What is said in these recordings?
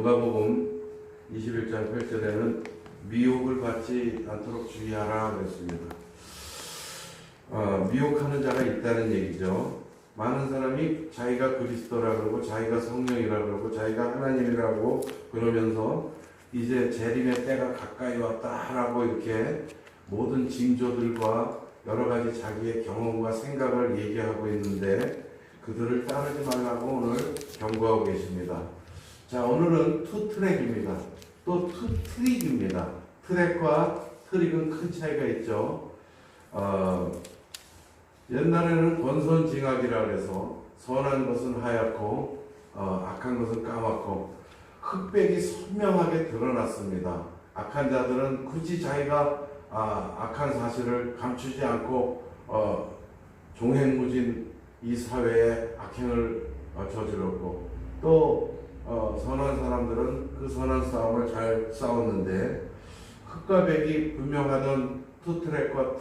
누가복음 21장 8절에는 미혹을 받지 않도록 주의하라 그랬습니다. 미혹하는 자가 있다는 얘기죠. 많은 사람이 자기가 그리스도라 그러고 자기가 성령이라 그러고 자기가 하나님이라고 그러면서 이제 재림의 때가 가까이 왔다라고 이렇게 모든 징조들과 여러 가지 자기의 경험과 생각을 얘기하고 있는데 그들을 따르지 말라고 오늘 경고하고 계십니다. 자, 오늘은 투트랙입니다. 또 투트릭입니다. 트랙과 트릭은 큰 차이가 있죠. 옛날에는 권선징악이라 그래서 선한 것은 하얗고 악한 것은 까맣고 흑백이 선명하게 드러났습니다. 악한 자들은 굳이 자기가 악한 사실을 감추지 않고 종횡무진 이 사회에 악행을 저질렀고 또 선한 사람들은 그 선한 싸움을 잘 싸웠는데 흑과 백이 분명하던 투트랙과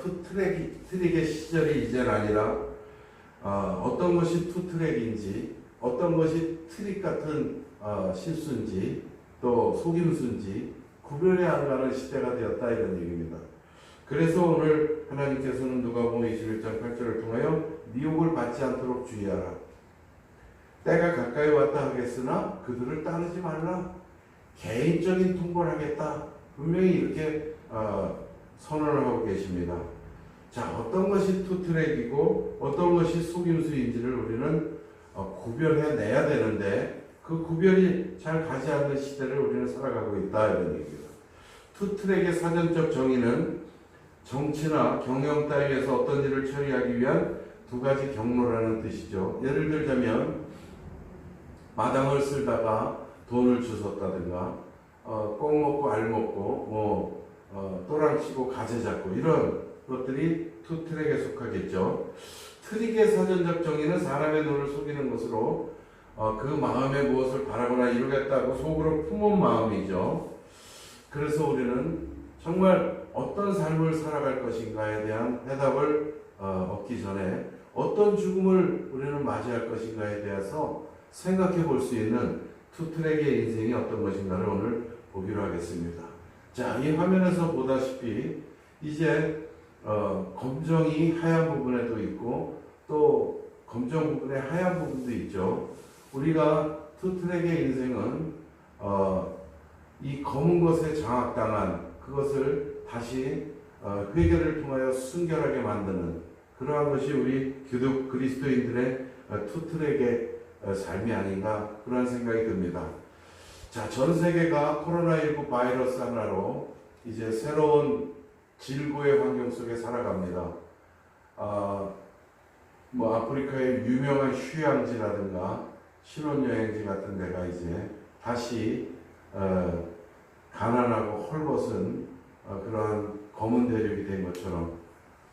트릭의 시절이 이제는 아니라 어떤 것이 투트랙인지 어떤 것이 트릭 같은 실수인지 또 속임수인지 구별이 안 가는 시대가 되었다 이런 얘기입니다. 그래서 오늘 하나님께서는 누가복음 21장 8절을 통하여 미혹을 받지 않도록 주의하라. 때가 가까이 왔다 하겠으나 그들을 따르지 말라. 개인적인 통보를 하겠다. 분명히 이렇게 선언을 하고 계십니다. 자, 어떤 것이 투트랙이고 어떤 것이 속임수인지를 우리는 구별해내야 되는데 그 구별이 잘 가지 않는 시대를 우리는 살아가고 있다 이런 얘기입니다. 투트랙의 사전적 정의는 정치나 경영 따위에서 어떤 일을 처리하기 위한 두 가지 경로라는 뜻이죠. 예를 들자면 마당을 쓸다가 돈을 주웠다든가 꽁 먹고 알 먹고 또랑치고 가재 잡고 이런 것들이 투트랙에 속하겠죠. 트릭의 사전적 정의는 사람의 눈을 속이는 것으로 그 마음에 무엇을 바라거나 이루겠다고 속으로 품은 마음이죠. 그래서 우리는 정말 어떤 삶을 살아갈 것인가에 대한 해답을 얻기 전에 어떤 죽음을 우리는 맞이할 것인가에 대해서 생각해 볼 수 있는 투트랙의 인생이 어떤 것인가를 오늘 보기로 하겠습니다. 자, 이 화면에서 보다시피 이제 검정이 하얀 부분에도 있고 또 검정 부분에 하얀 부분도 있죠. 우리가 투트랙의 인생은 이 검은 것에 장악당한 그것을 다시 회개를 통하여 순결하게 만드는 그러한 것이 우리 기독 그리스도인들의 투트랙의 삶이 아닌가 그런 생각이 듭니다. 자, 전 세계가 코로나19 바이러스 하나로 이제 새로운 질고의 환경 속에 살아갑니다. 아프리카의 유명한 휴양지라든가 신혼여행지 같은 데가 이제 다시 가난하고 헐벗은 그러한 검은 대륙이 된 것처럼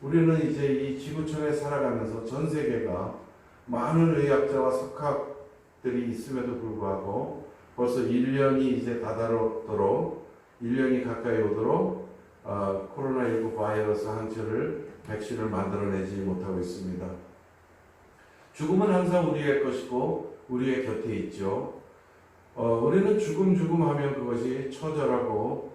우리는 이제 이 지구촌에 살아가면서 전 세계가 많은 의학자와 석학들이 있음에도 불구하고 벌써 1년이 이제 다다르도록 1년이 가까이 오도록 코로나19 바이러스 항체를 백신을 만들어내지 못하고 있습니다. 죽음은 항상 우리의 것이고 우리의 곁에 있죠. 우리는 죽음 하면 그것이 처절하고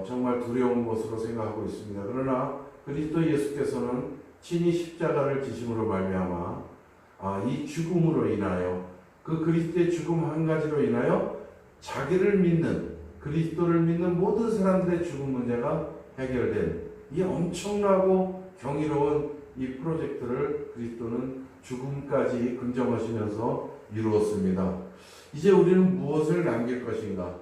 정말 두려운 것으로 생각하고 있습니다. 그러나 그리스도 예수께서는 친히 십자가를 지심으로 말미암아 이 죽음으로 인하여 그 그리스도의 죽음 한 가지로 인하여 자기를 믿는 그리스도를 믿는 모든 사람들의 죽음 문제가 해결된 이 엄청나고 경이로운 이 프로젝트를 그리스도는 죽음까지 긍정하시면서 이루었습니다. 이제 우리는 무엇을 남길 것인가?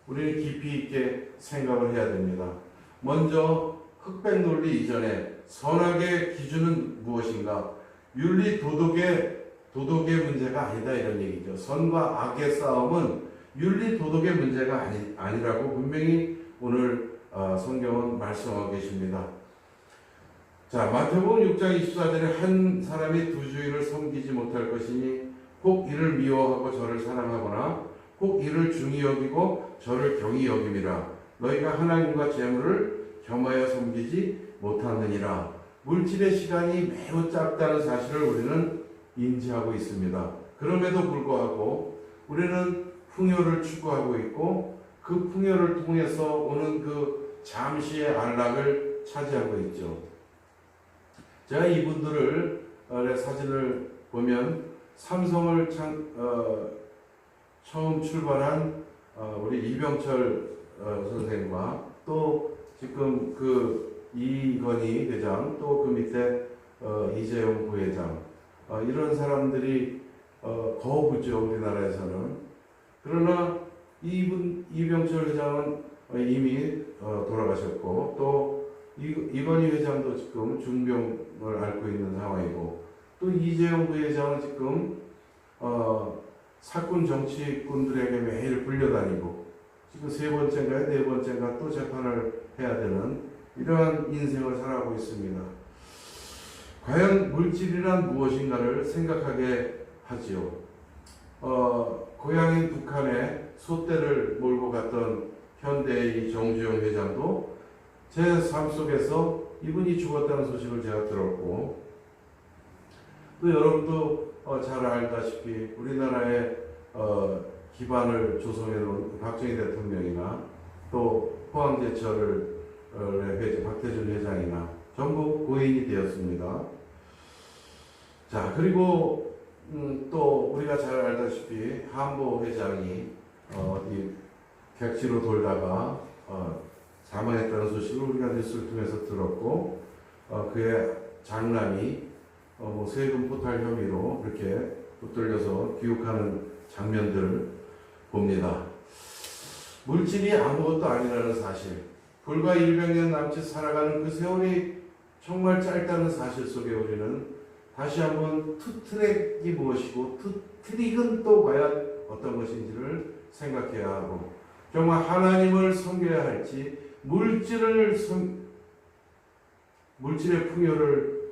우리는 깊이 있게 생각을 해야 됩니다. 먼저 흑백 논리 이전에 선악의 기준은 무엇인가? 윤리 도덕의 문제가 아니다 이런 얘기죠. 선과 악의 싸움은 윤리 도덕의 문제가 아니라고 분명히 오늘 성경은 말씀하고 계십니다. 자, 마태복음 6장 24절에 한 사람이 두 주인을 섬기지 못할 것이니 혹 이를 미워하고 저를 사랑하거나 혹 이를 중히 여기고 저를 경히 여김이라. 너희가 하나님과 재물을 겸하여 섬기지 못하느니라. 물질의 시간이 매우 짧다는 사실을 우리는 인지하고 있습니다. 그럼에도 불구하고 우리는 풍요를 추구하고 있고 그 풍요를 통해서 오는 그 잠시의 안락을 차지하고 있죠. 제가 이분들을 사진을 보면 삼성을 처음 출발한 우리 이병철 선생과 또 지금 그 이건희 회장 또 그 밑에 이재용 부회장 이런 사람들이 거부죠 우리나라에서는. 그러나 이병철 회장은 이미 돌아가셨고 또 이건희 회장도 지금 중병을 앓고 있는 상황이고 또 이재용 부회장은 지금 사건 정치꾼들에게 매일 불려다니고 지금 세 번째인가 네 번째인가 또 재판을 해야 되는 이러한 인생을 살아가고 있습니다. 과연 물질이란 무엇인가를 생각하게 하지요. 고향인 북한에 소떼를 몰고 갔던 현대의 정주영 회장도 제 삶 속에서 이분이 죽었다는 소식을 제가 들었고 또 여러분도 잘 알다시피 우리나라의 기반을 조성해 놓은 박정희 대통령이나 또 포항제철을 박태준 회장이나 전부 고인이 되었습니다. 자, 그리고 또 우리가 잘 알다시피 한보 회장이 이 객지로 돌다가 사망했다는 소식을 우리가 뉴스를 통해서 들었고 그의 장남이 세금 포탈 혐의로 이렇게 붙들려서 귀국하는 장면들을 봅니다. 물질이 아무것도 아니라는 사실, 불과 100년 남짓 살아가는 그 세월이 정말 짧다는 사실 속에 우리는 다시 한번 투트랙이 무엇이고 투트릭은 또 과연 어떤 것인지를 생각해야 하고 정말 하나님을 섬겨야 할지 물질의 풍요를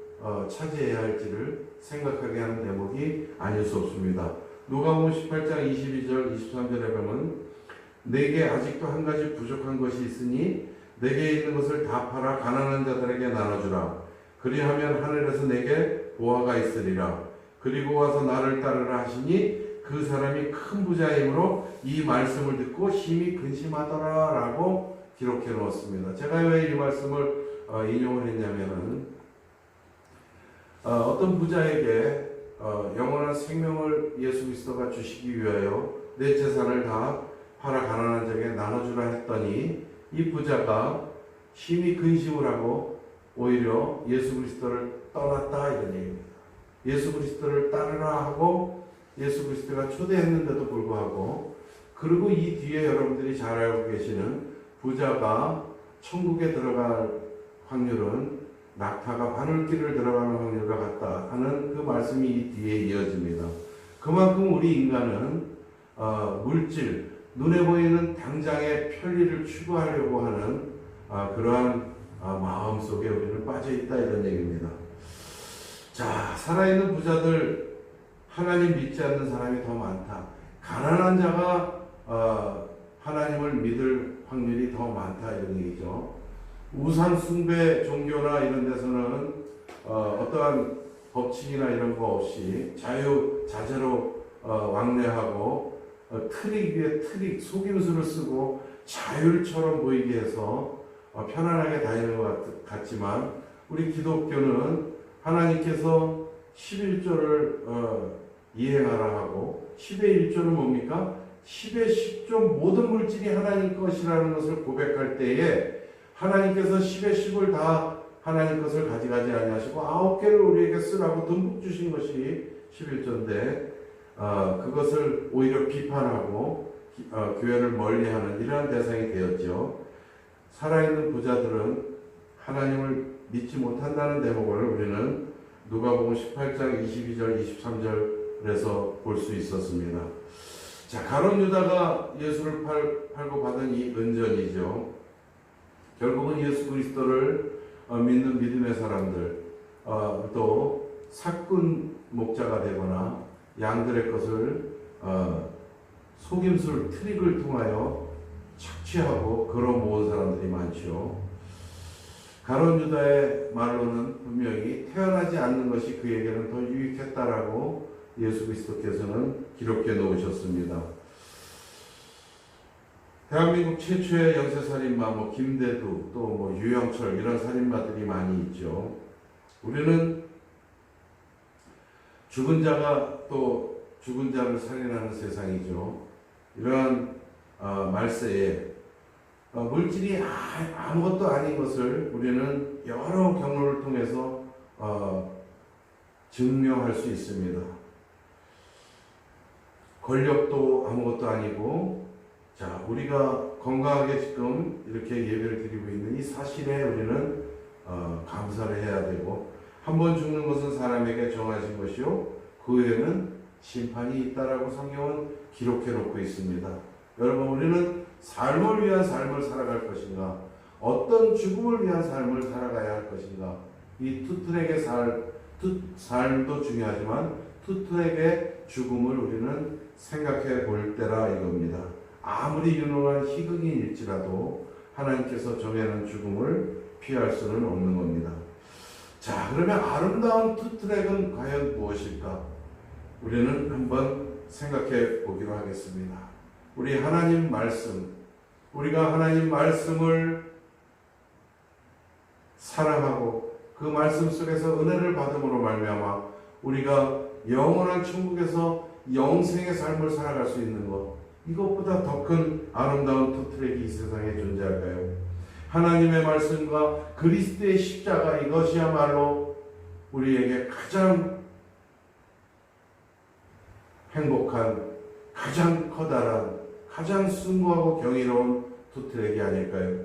차지해야 할지를 생각하게 하는 대목이 아닐 수 없습니다. 누가복음 18장 22절 23절에 보면 내게 아직도 한 가지 부족한 것이 있으니 내게 있는 것을 다 팔아 가난한 자들에게 나눠주라. 그리하면 하늘에서 내게 보화가 있으리라. 그리고 와서 나를 따르라 하시니 그 사람이 큰 부자이므로 이 말씀을 듣고 심히 근심하더라 라고 기록해 놓았습니다. 제가 왜 이 말씀을 인용을 했냐면은 어떤 부자에게 영원한 생명을 예수 그리스도가 주시기 위하여 내 재산을 다 팔아 가난한 자에게 나눠주라 했더니 이 부자가 심히 근심을 하고 오히려 예수 그리스도를 떠났다 이런 얘기입니다. 예수 그리스도를 따르라 하고 예수 그리스도가 초대했는데도 불구하고 그리고 이 뒤에 여러분들이 잘 알고 계시는 부자가 천국에 들어갈 확률은 낙타가 바늘길을 들어가는 확률과 같다 하는 그 말씀이 이 뒤에 이어집니다. 그만큼 우리 인간은 물질, 눈에 보이는 당장의 편리를 추구하려고 하는 그러한 마음 속에 우리는 빠져있다 이런 얘기입니다. 자, 살아있는 부자들 하나님 믿지 않는 사람이 더 많다. 가난한 자가 하나님을 믿을 확률이 더 많다 이런 얘기죠. 우상 숭배 종교나 이런 데서는 어떠한 법칙이나 이런 거 없이 자유자재로 왕래하고 트릭 위에 트릭, 속임수를 쓰고 자율처럼 보이게 해서 편안하게 다니는 것 같지만 우리 기독교는 하나님께서 11조를 이행하라 하고 10의 1조는 뭡니까? 10의 10조 모든 물질이 하나님 것이라는 것을 고백할 때에 하나님께서 10의 10을 다 하나님 것을 가져가지 아니하시고 9개를 우리에게 쓰라고 듬뿍 주신 것이 11조인데 그것을 오히려 비판하고 교회를 멀리하는 이러한 대상이 되었죠. 살아있는 부자들은 하나님을 믿지 못한다는 대목을 우리는 누가복음 18장 22절 23절에서 볼 수 있었습니다. 자, 가룟 유다가 예수를 팔고 받은 이 은전이죠. 결국은 예수 그리스도를 믿는 믿음의 사람들 또 사꾼 목자가 되거나 양들의 것을 속임술 트릭을 통하여 착취하고 걸어 모은 사람들이 많죠. 가룟 유다의 말로는 분명히 태어나지 않는 것이 그에게는 더 유익했다라고 예수 그리스도께서는 기록해 놓으셨습니다. 대한민국 최초의 연쇄살인마 뭐 김대두 또 뭐 유영철 이런 살인마들이 많이 있죠. 우리는 죽은 자가 또 죽은 자를 살인하는 세상이죠. 이러한 말세에 물질이 아무것도 아닌 것을 우리는 여러 경로를 통해서 증명할 수 있습니다. 권력도 아무것도 아니고, 자, 우리가 건강하게 지금 이렇게 예배를 드리고 있는 이 사실에 우리는 감사를 해야 되고, 한 번 죽는 것은 사람에게 정하신 것이요 그 후에는 심판이 있다라고 성경은 기록해 놓고 있습니다. 여러분, 우리는 삶을 위한 삶을 살아갈 것인가, 어떤 죽음을 위한 삶을 살아가야 할 것인가, 이 투트랙의 삶도 중요하지만 투트랙의 죽음을 우리는 생각해 볼 때라 이겁니다. 아무리 유능한 희극인일지라도 하나님께서 정해놓은 죽음을 피할 수는 없는 겁니다. 자, 그러면 아름다운 투트랙은 과연 무엇일까? 우리는 한번 생각해 보기로 하겠습니다. 우리 하나님 말씀, 우리가 하나님 말씀을 사랑하고 그 말씀 속에서 은혜를 받음으로 말미암아 우리가 영원한 천국에서 영생의 삶을 살아갈 수 있는 것, 이것보다 더 큰 아름다운 투트랙이 이 세상에 존재할까요? 하나님의 말씀과 그리스도의 십자가, 이것이야말로 우리에게 가장 행복한, 가장 커다란, 가장 숭고하고 경이로운 투트랙이 아닐까요?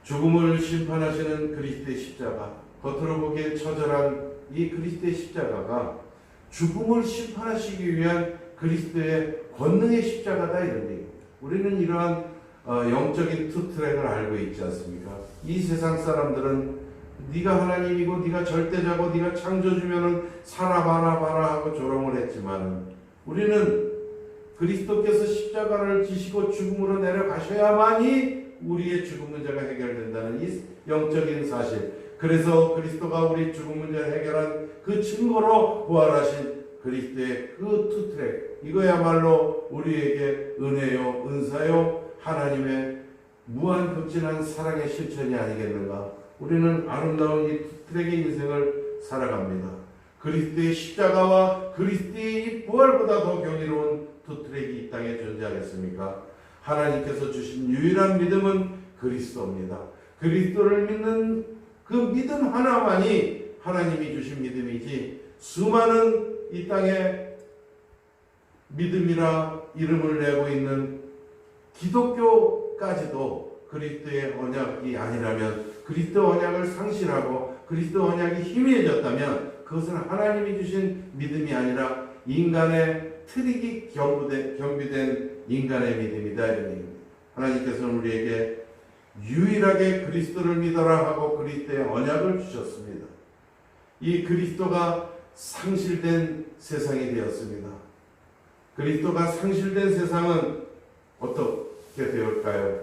죽음을 심판하시는 그리스도의 십자가, 겉으로 보기에 처절한 이 그리스도의 십자가가 죽음을 심판하시기 위한 그리스도의 권능의 십자가다, 이런 얘기입니다. 우리는 이러한 영적인 투트랙을 알고 있지 않습니까? 이 세상 사람들은 네가 하나님이고 네가 절대자고 네가 창조주면은 살아봐라 하고 조롱을 했지만, 우리는 그리스도께서 십자가를 지시고 죽음으로 내려가셔야만이 우리의 죽음 문제가 해결된다는 이 영적인 사실, 그래서 그리스도가 우리 죽음 문제를 해결한 그 증거로 부활하신 그리스도의 그 투트랙, 이거야말로 우리에게 은혜요, 은사요, 하나님의 무한 극진한 사랑의 실천이 아니겠는가? 우리는 아름다운 이 투트랙의 인생을 살아갑니다. 그리스도의 십자가와 그리스도의 부활보다 더 경이로운 투트랙이 이 땅에 존재하겠습니까? 하나님께서 주신 유일한 믿음은 그리스도입니다. 그리스도를 믿는 그 믿음 하나만이 하나님이 주신 믿음이지, 수많은 이 땅에 믿음이라 이름을 내고 있는 기독교까지도 그리스도의 언약이 아니라면, 그리스도 언약을 상실하고 그리스도 언약이 희미해졌다면 그것은 하나님이 주신 믿음이 아니라 인간의 트릭이 경비된 인간의 믿음이다, 이런 얘기입니다. 하나님께서는 우리에게 유일하게 그리스도를 믿어라 하고 그리스도의 언약을 주셨습니다. 이 그리스도가 상실된 세상이 되었습니다. 그리스도가 상실된 세상은 어떻게 되었을까요?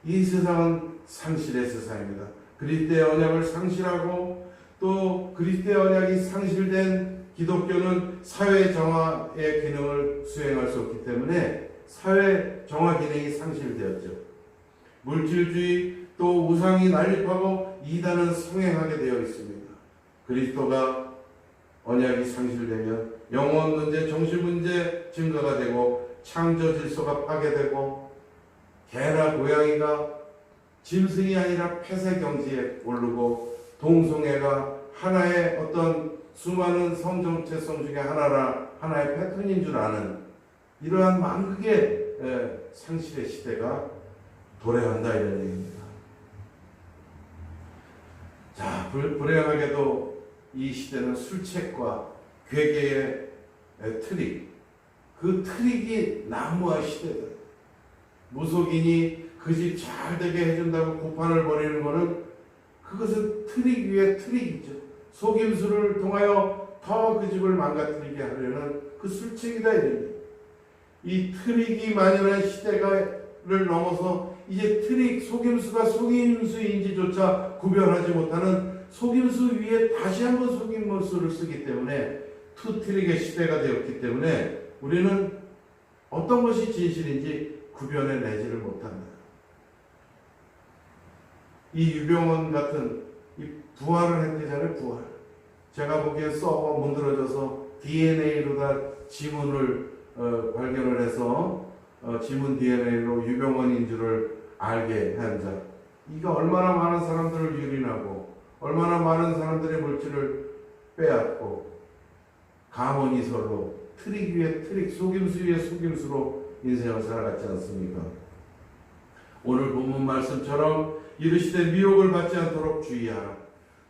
이 세상은 상실의 세상입니다. 그리스도의 언약을 상실하고 또 그리스도의 언약이 상실된 기독교는 사회 정화의 기능을 수행할 수 없기 때문에 사회 정화 기능이 상실되었죠. 물질주의 또 우상이 난립하고 이단은 성행하게 되어 있습니다. 그리스도가 언약이 상실되면 영혼 문제, 정신 문제 증가가 되고 창조 질서가 파괴되고 개나 고양이가 짐승이 아니라 폐쇄 경지에 오르고 동성애가 하나의 어떤 수많은 성정체성 중에 하나의 패턴인 줄 아는 이러한 만극의 상실의 시대가 도래한다, 이런 얘기입니다. 자, 불행하게도 이 시대는 술책과 괴계의 트릭, 그 트릭이 난무한 시대다. 무속인이 그 집 잘 되게 해준다고 고판을 벌이는 것은 그것은 트릭 위에 트릭이죠. 속임수를 통하여 더 그 집을 망가뜨리게 하려는 그 술책이다, 이런. 이 트릭이 만연한 시대를 넘어서 이제 트릭, 속임수가 속임수인지조차 구별하지 못하는 속임수 위에 다시 한번 속임수를 쓰기 때문에 투트릭의 시대가 되었기 때문에 우리는 어떤 것이 진실인지 구별해내지를 못한다. 이 유병원 같은 이 부활을 했대잖아요. 부활. 제가 보기엔 썩어 문드러져서 DNA로 다 지문을 발견을 해서 지문 DNA로 유병원인 줄을 알게 한 자. 이가 얼마나 많은 사람들을 유린하고 얼마나 많은 사람들의 물질을 빼앗고 가모니설로 트릭 위에 트릭, 속임수 위에 속임수로 인생을 살아갔지 않습니까? 오늘 본문 말씀처럼 이르시되 미혹을 받지 않도록 주의하라.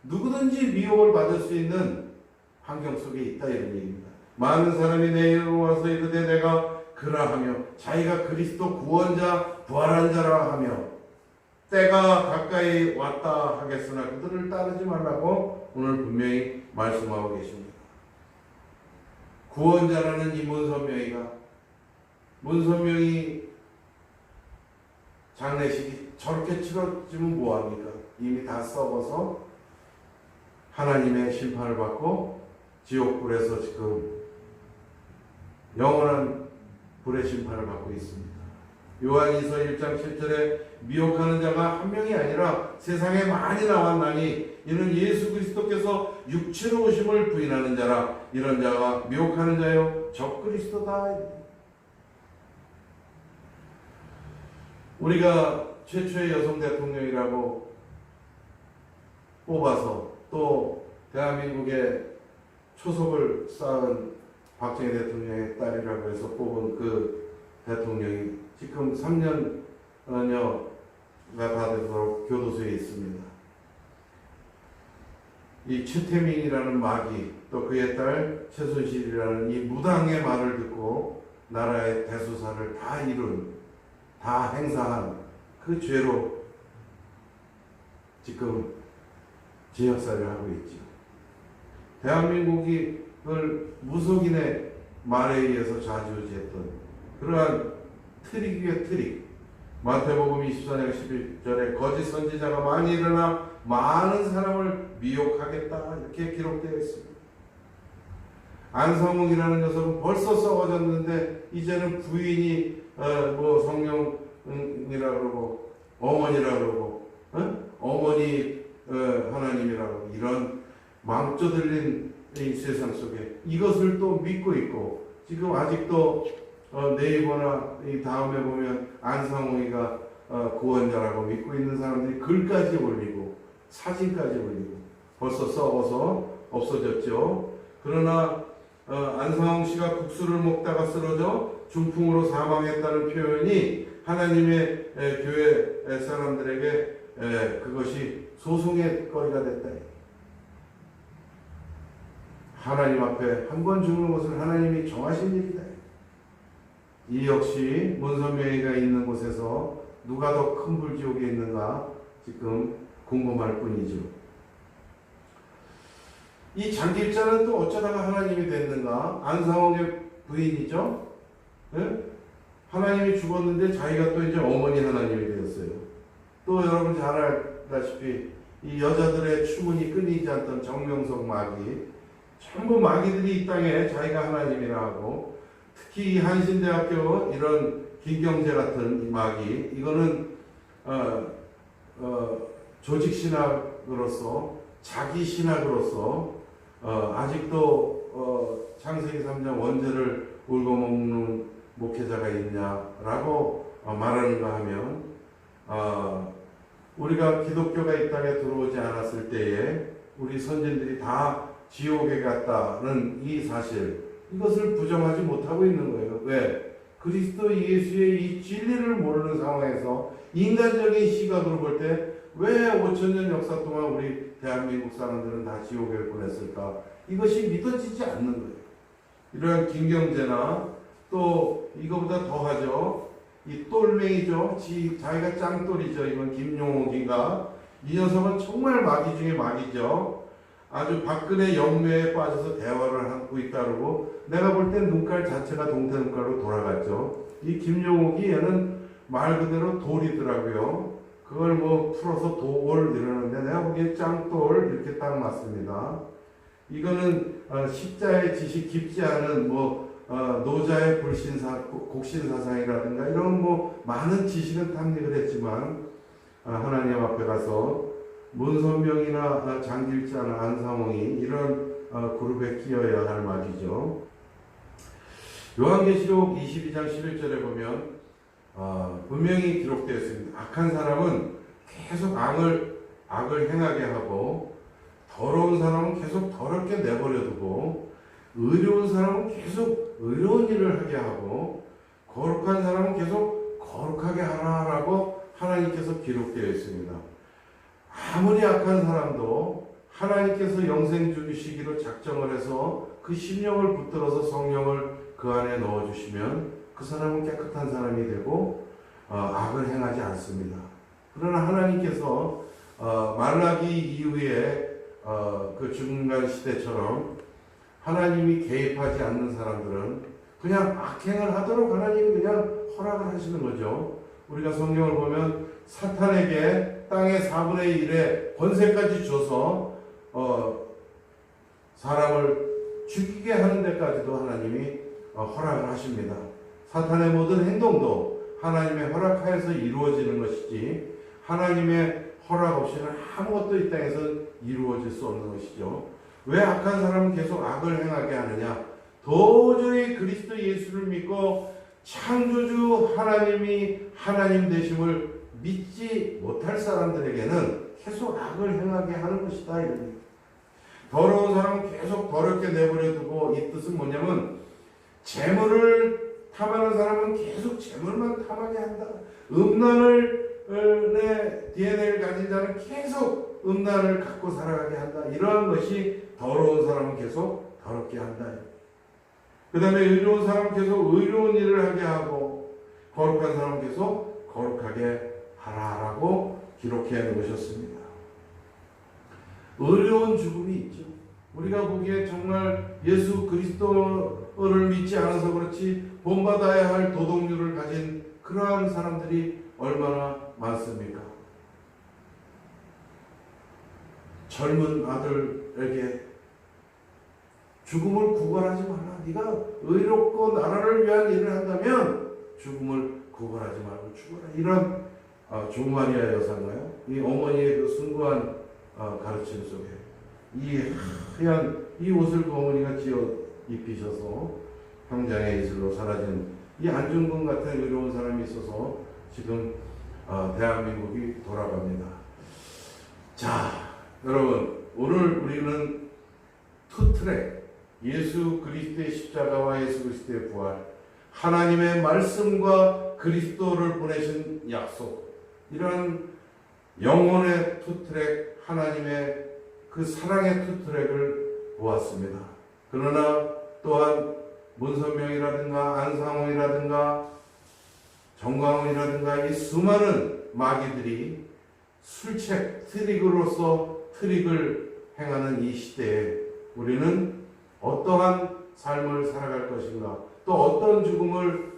누구든지 미혹을 받을 수 있는 환경 속에 있다 이런 얘기입니다. 많은 사람이 내 이름으로 와서 이르되 내가 그라하며 자기가 그리스도 구원자 부활한 자라 하며 때가 가까이 왔다 하겠으나 그들을 따르지 말라고 오늘 분명히 말씀하고 계십니다. 구원자라는 이 문선명이 장례식이 저렇게 치러지면 뭐합니까? 이미 다 썩어서 하나님의 심판을 받고 지옥불에서 지금 영원한 불의 심판을 받고 있습니다. 요한일서 1장 7절에 미혹하는 자가 한 명이 아니라 세상에 많이 나왔나니 이는 예수 그리스도께서 육체로 오심을 부인하는 자라. 이런 자가 미혹하는 자요 적 그리스도다. 우리가 최초의 여성 대통령이라고 뽑아서 또 대한민국의 초석을 쌓은 박정희 대통령의 딸이라고 해서 뽑은 그 대통령이 지금 3년여가 다 되도록 교도소에 있습니다. 이 최태민이라는 마귀 또 그의 딸 최순실이라는 이 무당의 말을 듣고 나라의 대수사를 다 행사한 그 죄로 지금 재역사를 하고 있죠. 대한민국이 그걸 무속인의 말에 의해서 좌지우지했던 그러한 트릭 위에 트릭. 마태복음 24장 11절에 거짓 선지자가 많이 일어나 많은 사람을 미혹하겠다 이렇게 기록되어 있습니다. 안성웅이라는 녀석은 벌써 썩어졌는데 이제는 부인이 성령이라 그러고 어머니라 그러고 어머니 하나님이라 그러고 이런 망조 들린 이 세상 속에 이것을 또 믿고 있고 지금 아직도 네이버나 이 다음에 보면 안성웅이가 구원자라고 믿고 있는 사람들이 글까지 올리고 사진까지 올리고 벌써 썩어서 없어졌죠. 그러나 안성웅 씨가 국수를 먹다가 쓰러져 중풍으로 사망했다는 표현이 하나님의 교회 사람들에게 그것이 소송의 거리가 됐다. 하나님 앞에 한 번 죽는 것을 하나님이 정하신 일이다. 이 역시 문선명이가 있는 곳에서 누가 더 큰 불지옥에 있는가 지금 궁금할 뿐이죠. 이 장길자는 또 어쩌다가 하나님이 됐는가? 안상홍의 부인이죠. 네? 하나님이 죽었는데 자기가 또 이제 어머니 하나님이 되었어요. 또 여러분 잘 알다시피 이 여자들의 추문이 끊이지 않던 정명석 마귀, 전부 마귀들이 이 땅에 자기가 하나님이라 하고, 특히 이 한신대학교 이런 김경재 같은 이 마귀, 이거는 조직 신학으로서 자기 신학으로서 아직도 창세기 3장 원죄를 울고 먹는 목회자가 있냐라고 말하는가 하면 우리가 기독교가 이 땅에 들어오지 않았을 때에 우리 선진들이 다 지옥에 갔다는 이 사실, 이것을 부정하지 못하고 있는 거예요. 왜? 그리스도 예수의 이 진리를 모르는 상황에서 인간적인 시각으로 볼 때 왜 5,000년 역사 동안 우리 대한민국 사람들은 다 지옥에 보냈을까? 이것이 믿어지지 않는 거예요. 이러한 김경재나 또 이거보다 더하죠. 이 똘맹이죠. 자기가 짱똘이죠. 이건 김용옥인가. 이 녀석은 정말 마귀 중에 마귀죠. 아주 박근혜 영매에 빠져서 대화를 하고 있다고 내가 볼 땐 눈깔 자체가 동태 눈깔로 돌아갔죠. 이 김용옥이 얘는 말 그대로 돌이더라고요. 그걸 뭐 풀어서 돌 이러는데 내가 보기에 짱돌 이렇게 딱 맞습니다. 이거는 십자의 짓이 깊지 않은 노자의 곡신사상이라든가 이런 많은 지식은 탐닉을 했지만 하나님 앞에 가서 문선명이나 장길자나 안상홍이 이런 그룹에 끼어야 할 말이죠. 요한계시록 22장 11절에 보면 분명히 기록되어 있습니다. 악한 사람은 계속 악을 행하게 하고 더러운 사람은 계속 더럽게 내버려두고 의로운 사람은 계속 의로운 일을 하게 하고 거룩한 사람은 계속 거룩하게 하라라고 하나님께서 기록되어 있습니다. 아무리 악한 사람도 하나님께서 영생 주시기로 작정을 해서 그 심령을 붙들어서 성령을 그 안에 넣어주시면 그 사람은 깨끗한 사람이 되고 악을 행하지 않습니다. 그러나 하나님께서 말라기 이후에 그 중간 시대처럼 하나님이 개입하지 않는 사람들은 그냥 악행을 하도록 하나님이 그냥 허락을 하시는 거죠. 우리가 성경을 보면 사탄에게 땅의 4분의 1의 권세까지 줘서 사람을 죽이게 하는 데까지도 하나님이 허락을 하십니다. 사탄의 모든 행동도 하나님의 허락하에서 이루어지는 것이지 하나님의 허락 없이는 아무것도 이 땅에서 이루어질 수 없는 것이죠. 왜 악한 사람은 계속 악을 행하게 하느냐? 도저히 그리스도 예수를 믿고 창조주 하나님이 하나님 되심을 믿지 못할 사람들에게는 계속 악을 행하게 하는 것이다. 이런. 더러운 사람은 계속 더럽게 내버려두고 이 뜻은 뭐냐면 재물을 탐하는 사람은 계속 재물만 탐하게 한다. 음란의 DNA를 가진 자는 계속 음란을 갖고 살아가게 한다. 이러한 것이 더러운 사람은 계속 더럽게 한다. 그 다음에 의로운 사람은 계속 의로운 일을 하게 하고 거룩한 사람은 계속 거룩하게 하라라고 기록해 놓으셨습니다. 의로운 죽음이 있죠. 우리가 보기에 정말 예수 그리스도를 믿지 않아서 그렇지 본받아야 할 도덕률을 가진 그러한 사람들이 얼마나 많습니까? 젊은 아들에게 죽음을 구걸하지 말라. 네가 의롭고 나라를 위한 일을 한다면 죽음을 구걸하지 말고 죽어라. 이런 조마리아 여사인가요? 이 어머니의 그 숭고한 가르침 속에 이 하얀 이 옷을 그 어머니가 지어 입히셔서 평장의 이슬로 사라진 이 안중근 같은 의로운 사람이 있어서 지금 대한민국이 돌아갑니다. 자, 여러분 오늘 우리는 투트랙 예수 그리스도의 십자가와 예수 그리스도의 부활 하나님의 말씀과 그리스도를 보내신 약속 이러한 영혼의 투트랙 하나님의 그 사랑의 투트랙을 보았습니다. 그러나 또한 문선명이라든가 안상홍이라든가 정광훈이라든가 이 수많은 마귀들이 술책 트릭으로서 트릭을 행하는 이 시대에 우리는 어떠한 삶을 살아갈 것인가 또 어떤 죽음을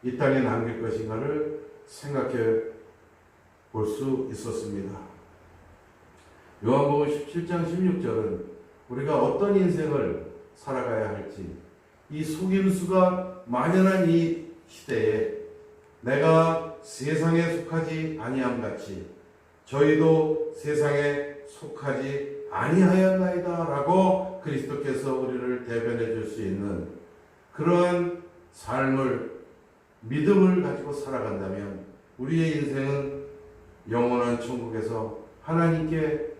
이 땅에 남길 것인가를 생각해 볼 수 있었습니다. 요한복음 17장 16절은 우리가 어떤 인생을 살아가야 할지 이 속임수가 만연한 이 시대에 내가 세상에 속하지 아니함 같이 저희도 세상에 속하지 아니하였나이다 라고 그리스도께서 우리를 대변해 줄 수 있는 그러한 삶을 믿음을 가지고 살아간다면 우리의 인생은 영원한 천국에서 하나님께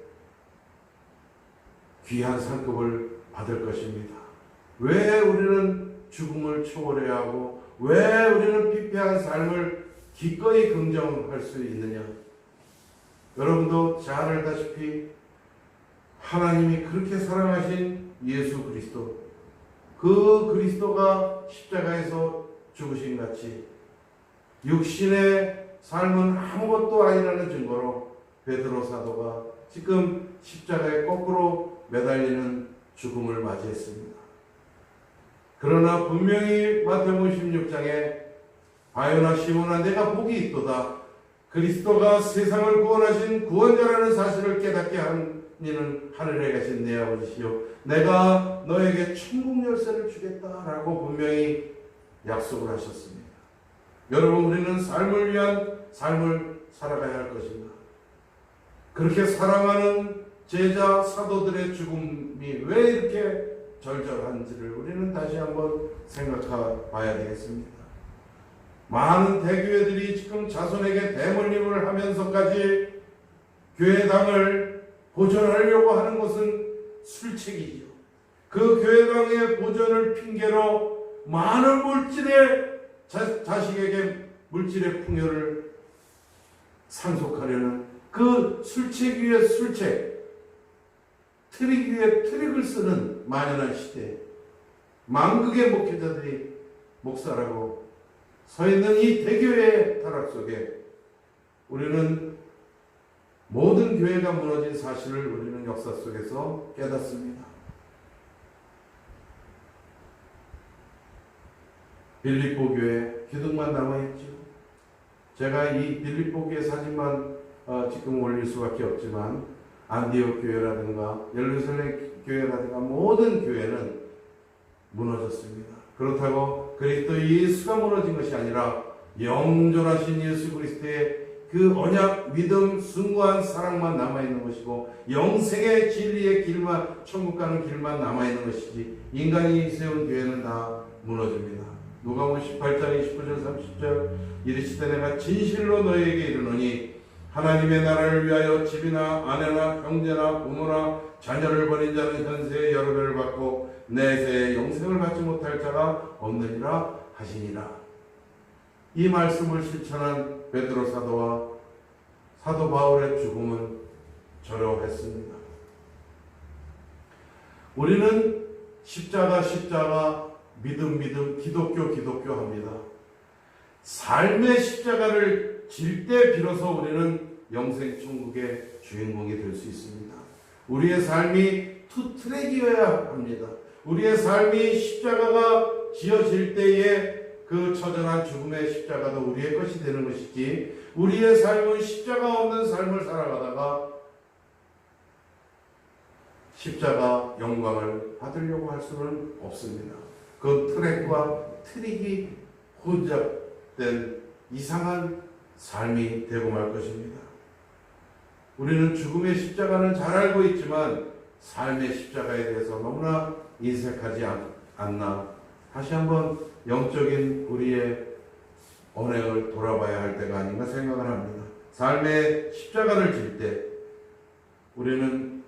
귀한 상급을 받을 것입니다. 왜 우리는 죽음을 초월해야 하고 왜 우리는 피폐한 삶을 기꺼이 긍정할 수 있느냐? 여러분도 잘 알다시피 하나님이 그렇게 사랑하신 예수 그리스도 그 그리스도가 십자가에서 죽으신 같이 육신의 삶은 아무것도 아니라는 증거로 베드로 사도가 지금 십자가에 거꾸로 매달리는 죽음을 맞이했습니다. 그러나 분명히 마태복음 16장에 바요나 시몬아 내가 복이 있도다. 그리스도가 세상을 구원하신 구원자라는 사실을 깨닫게 한 니는 하늘에 계신 내 아버지시요 내가 너에게 천국 열쇠를 주겠다라고 분명히 약속을 하셨습니다. 여러분, 우리는 삶을 위한 삶을 살아가야 할 것입니다. 그렇게 사랑하는 제자 사도들의 죽음이 왜 이렇게 절절한지를 우리는 다시 한번 생각해 봐야 되겠습니다. 많은 대교회들이 지금 자손에게 대물림을 하면서까지 교회당을 보존하려고 하는 것은 술책이죠. 그 교회당의 보존을 핑계로 많은 자식에게 물질의 풍요를 상속하려는 그 술책 위에 술책, 트릭 위에 트릭을 쓰는 만연한 시대에 만극의 목회자들이 목사라고 서 있는 이 대교회의 타락 속에 우리는 모든 교회가 무너진 사실을 우리는 역사 속에서 깨닫습니다. 빌립보 교회 기둥만 남아있죠. 제가 이 빌립보 교회 사진만 지금 올릴 수밖에 없지만 안디옥 교회라든가 예루살렘 교회라든가 모든 교회는 무너졌습니다. 그렇다고 그리스도 예수가 무너진 것이 아니라 영존하신 예수 그리스도의 그 언약, 믿음, 숭고한 사랑만 남아있는 것이고 영생의 진리의 길만, 천국 가는 길만 남아있는 것이지 인간이 세운 교회는 다 무너집니다. 누가복음 18장 29절 30절 이르시되 내가 진실로 너희에게 이르노니 하나님의 나라를 위하여 집이나 아내나 형제나 부모나 자녀를 버린 자는 현세에 여러 배를 받고 내세에 영생을 받지 못할 자가 없느니라 하시니라. 이 말씀을 실천한 베드로 사도와 사도 바울의 죽음은 저러했습니다. 우리는 십자가 믿음 기독교 합니다. 삶의 십자가를 질 때 비로소 우리는 영생 천국의 주인공이 될 수 있습니다. 우리의 삶이 투트랙이어야 합니다. 우리의 삶이 십자가가 지어질 때에 그 처절한 죽음의 십자가도 우리의 것이 되는 것이지 우리의 삶은 십자가 없는 삶을 살아가다가 십자가 영광을 받으려고 할 수는 없습니다. 그 트랙과 트릭이 혼잡된 이상한 삶이 되고 말 것입니다. 우리는 죽음의 십자가는 잘 알고 있지만 삶의 십자가에 대해서 너무나 인색하지 않나 다시 한번 영적인 우리의 언행을 돌아봐야 할 때가 아닌가 생각을 합니다. 삶의 십자가를 질 때 우리는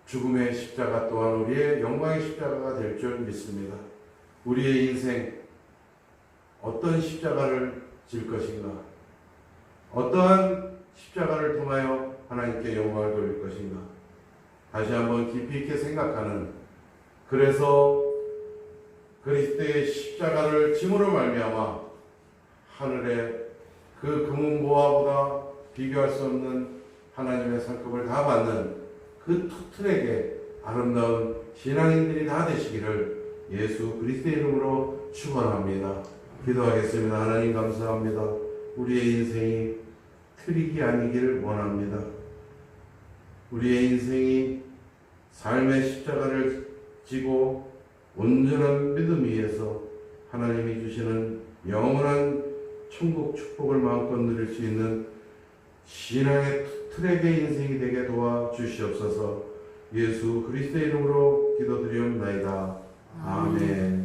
죽음의 십자가 또한 우리의 영광의 십자가가 될 줄 믿습니다. 우리의 인생 어떤 십자가를 질 것인가? 어떠한 십자가를 통하여 하나님께 영광을 돌릴 것인가? 다시 한번 깊이 있게 생각하는, 그래서 그리스도의 십자가를 짐으로 말미암아 하늘의 그 금은보화보다 비교할 수 없는 하나님의 상급을 다 받는 그 투트랙의 아름다운 신앙인들이 다 되시기를 예수 그리스도의 이름으로 축원합니다. 기도하겠습니다. 하나님 감사합니다. 우리의 인생이 트릭이 아니기를 원합니다. 우리의 인생이 삶의 십자가를 지고 온전한 믿음 위에서 하나님이 주시는 영원한 천국 축복을 마음껏 누릴 수 있는 신앙의 트랙의 인생이 되게 도와주시옵소서. 예수 그리스도의 이름으로 기도드리옵나이다. 아멘.